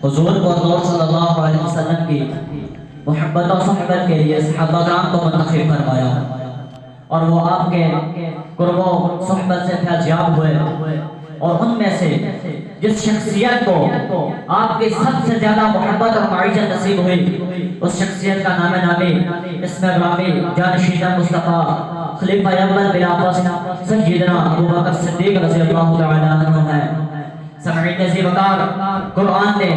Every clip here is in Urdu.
حضور کو صلی اللہ علیہ وسلم کی محبت و صحبت کے لیے صحابہ کرام کو منتخب فرمایا اور وہ آپ کے قرب و صحبت سے فیضیاب ہوئے، اور ان میں سے جس شخصیت کو آپ کی سب سے زیادہ محبت اور معیشت نصیب ہوئی، اس شخصیت کا نام نامی اسم گرامی جانشین مصطفیٰ خلیفہ اول بلا فاصلہ سیدنا ابوبکر صدیق رضی اللہ تعالی عنہ ہے۔ سمعین نزی وقار قرآن نے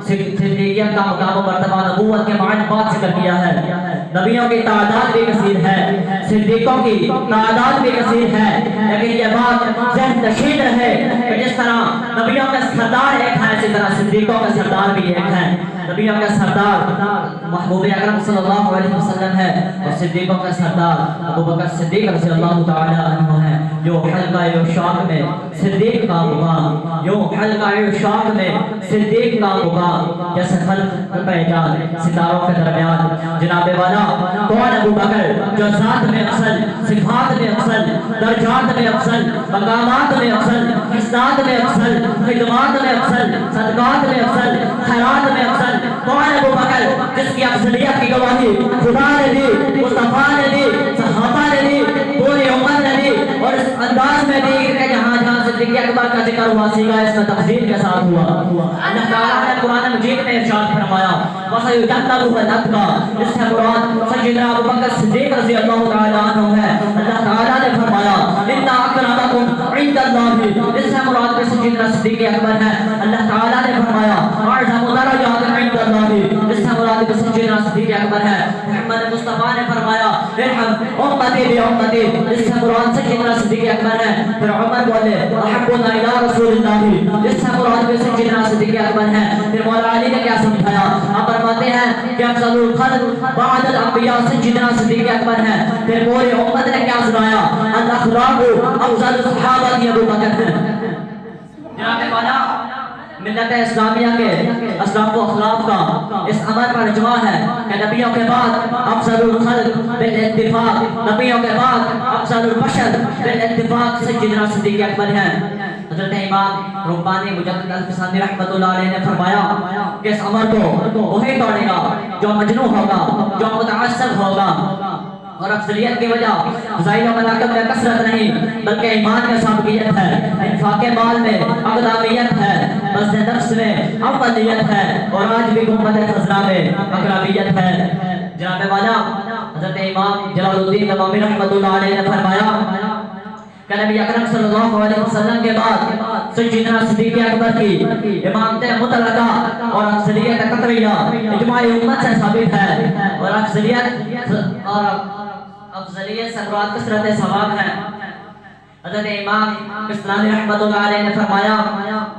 صدیقیت کا مقام و مرتبہ نبوت کے معنی بات ذکر کیا ہے۔ نبیوں کی تعداد بھی کثیر ہے، صدیقوں کی تعداد بھی کثیر ہے، لیکن یہ بات ذہن نشین رہے کہ جس طرح نبیوں کا سردار ایک ہے، اسی طرح صدیقوں کا سردار بھی ایک ہے۔ نبیوں کا سردار محبوب اکرم صلی اللہ علیہ وسلم ہے، اور صدیقوں کا سردار ابوبکر صدیق رضی اللہ تعالی عنہ ہے۔ جو حلقہ عشاق میں صدیق کا مقام، جو حلقہ عشاق میں صدیق کا مقام، جیسے خلق پہچان ستاروں کے درمیان جناب والا کون ابو بکر جو ذات میں افضل، صفات میں افضل، درجات میں افضل، مقامات میں افضل، حسنات میں افضل، خدمات میں افضل، صدقات میں افضل، خیرات میں افضل، کون ابو بکر جس کی افضلیت کی گواہی خدا نے دی، مصطفیٰ نے دی، صحابہ نے دی، پوری امت نے دی، اور اس انداز میں دی کہ جہاں جہاں صدیق اکبر کا ذکر ہوا سیگا اس میں تفضیل کے ساتھ ہوا۔ اللہ تعالیٰ نے قرآن مجید میں ارشاد فرمایا وَسَيُجَنَّبُهَا الْأَتْقَى، اس سے مراد سیدنا ابوبکر صدیق رضی اللہ تعالی عنہ ہے۔ اللہ تعالیٰ نے فرمایا إِنَّ أَكْرَمَكُمْ عِندَ اللَّهِ، اس سے مراد سیدنا صدیق اکبر ہے۔ اللہ تعالیٰ نے فرمایا أَعْظَمُ دَرَجَاتٍ عِندَ اللَّهِ، اس سے مراد سیدنا صدیق اکبر ہے۔ محمد مصطفیٰ نے فرمایا ارحم امتی بامتی، اس سے مراد سیدنا صدیق اکبر ہے۔ پھر عمر بولے احبنا الی رسول اللہ، اس سے مراد سیدنا صدیق اکبر ہے۔ پھر مولا علی نے کیا سمجھایا؟ آپ فرماتے ہیں کہ افضل الخلق بعد الانبیاء سیدنا صدیق اکبر ہے۔ پھر پوری امت نے کیا سنایا؟ الاخلاق افضل الصحابہ ابو بکر ہے۔ جناب والا ملت اسلامیہ کے اسلاف و اخلاق کا اس عمل پر اجماع ہے کہ نبیوں کے بعد افضل الخلق بالاتفاق، نبیوں کے بعد افضل البشر بالاتفاق سیدنا صدیق اکبر ہیں۔ حضرت امام ربانی مجدد الفسانی رحمۃ اللہ علیہ نے فرمایا کہ اس عمل کو وہی توڑے گا جو مجنون ہوگا، جو متعصب ہوگا، اور افضلیت کی وجہ فضائل و مناقب میں کثرت نہیں بلکہ ایمان میں سابقیت ہے، انفاق مال میں اقدامیت ہے، بذل نفس میں اولیت ہے، اور آج بھی امت خزرہ میں اقربیت ہے۔ جناب والا حضرت امام جلال الدین نووی رحمۃ اللہ علیہ نے فرمایا کہ نبی اکرم صلی اللہ علیہ وسلم کے بعد سیدنا صدیق اکبر کی امامت مطلقہ اور افضلیت قطعیہ اجماع امت سے ثابت ہے، اور افضلیت سے مراد کثرت ثواب ہے۔ حضرت امام کستلانی رحمۃ اللہ علیہ نے فرمایا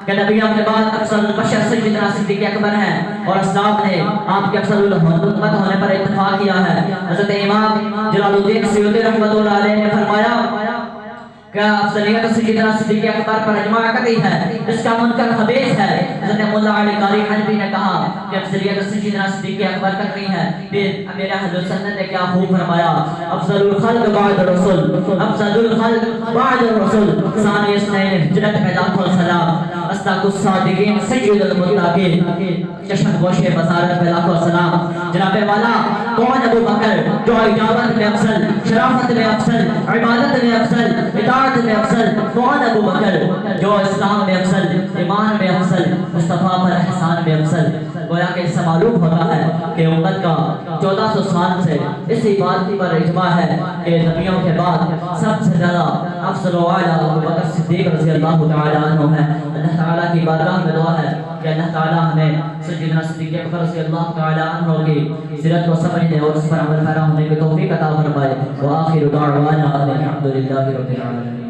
کہ نبیوں کے بعد افضل البشر سیدنا صدیق اکبر ہیں، اور اسلاف نے آپ کے افضل الامت ہونے پر اتفاق کیا ہے۔ حضرت امام جلال الدین سیوطی رحمۃ اللہ علیہ نے فرمایا کہ افضلیت سیدنا صدیق اکبر پر اجماع قطعی ہے، اس کا منکر خبیث ہے۔ حضرت مولا علی قاری حنفی نے کہا کہ افضلیت سیدنا صدیق اکبر قطعی ہے۔ پھر امیر اہل سنت نے کیا خوب فرمایا افضل الخلق بعد الرسول، افضل الخلق بعد الرسول، ثانی اثنین ہجرت میں لاکھوں سلام، اصدق الصادقین سید المتقین، چشم گوش بصارت میں لاکھوں سلام۔ جناب والا کون ابو بکر جو اجابت میں افضل، شرافت میں افضل، عبادت میں افضل، اطاعت میں افضل، کون ابو بکر جو اسلام میں افضل، ایمان میں افضل، مصطفیٰ پر احسان میں افضل۔ گویا کہ اس سے معلوم ہوتا ہے کہ امت کا 1400 سال سے اسی بات پر اجماع ہے کہ نبیوں کے بعد سب سے زیادہ افضل و اعلیٰ ابو بکر صدیق رضی اللہ تعالی عنہ ہے۔ اللہ تعالیٰ کی بارگاہ میں دعا ہے کہ اللہ تعالیٰ ہمیں سیدنا صدیق اکبر رضی اللہ تعالی عنہ کی سیرت کو سمجھنے اور اس پر عمل پیرا ہونے کی توفیق عطا فرمائے۔ وآخر دعوانا الحمد للہ رب العالمین۔